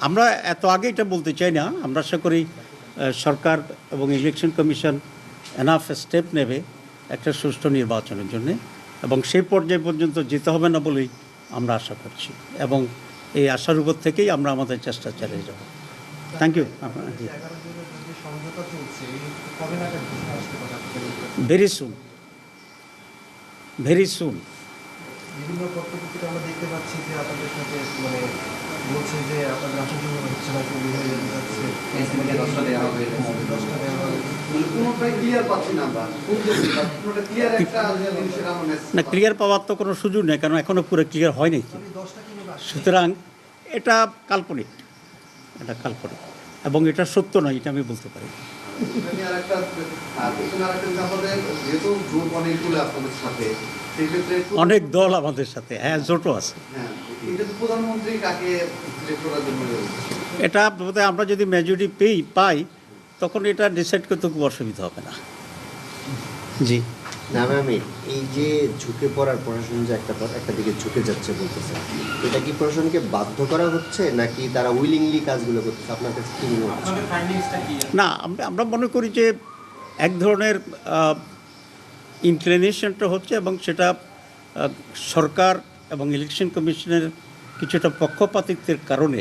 আমরা এত আগে এটা বলতে চাই না। আমরা আশা করি সরকার এবং ইলেকশন কমিশন এনাফ স্টেপ নেবে একটা সুষ্ঠু নির্বাচনের জন্য, এবং সেই পর্যায় পর্যন্ত যেতে হবে না বলেই আমরা আশা করছি, এবং এই আশার উপর থেকেই আমরা আমাদের চেষ্টা চালিয়ে যাব। Thank you. Very soon, very soon. বিভিন্ন পত্রপত্রিকা আমরা দেখতে পাচ্ছি যে আপনাদের সাথে মানে বলছে যে আপনাদের আসন সংখ্যা হচ্ছে না, চুরি হয়ে যেতে যাচ্ছে, এনসিপিকে 10টা দেওয়া হবে, 10টা দেওয়া হবে। কোনোটাই ক্লিয়ার পাচ্ছি না আমরা, কোনোটা ক্লিয়ার একটা জিনিসের আমরা না, ক্লিয়ার পাওয়ার তো কোনো সুযোগ নেই, কারণ এখনও পুরো ক্লিয়ার হয়নি। এই 10টা কিভাবে আসছে? সুতরাং এটা কাল্পনিক, এটা কাল্পনিক, এবং এটা সত্য নয়, এটা আমি বলতে পারি। আরেকটা আমাদের যেহেতু গ্রুপ অনেকগুলো আপনাদের সাথে, সেক্ষেত্রে অনেক দল আমাদের সাথে, হ্যাঁ, জোটও আছে। হ্যাঁ, এটা তো প্রধানমন্ত্রী কাকে সিলেক্ট করার জন্য এটা বোধহয় আমরা যদি মেজরিটি পাই তখন এটা ডিসাইড করতে খুব অসুবিধা হবে না। জি না আমি এই যে ঝুঁকে পড়ার প্রশাসন যে একটা দিকে ঝুঁকে যাচ্ছে বলতেছে, এটা কি প্রশাসনকে বাধ্য করা হচ্ছে নাকি তারা উইলিংলি কাজগুলো করতেছে? আপনার কাছে কি মনে হচ্ছে? না, আমরা মনে করি যে এক ধরনের ইনক্লিনেশনটা হচ্ছে, এবং সেটা সরকার এবং ইলেকশন কমিশনের কিছুটা পক্ষপাতিত্বের কারণে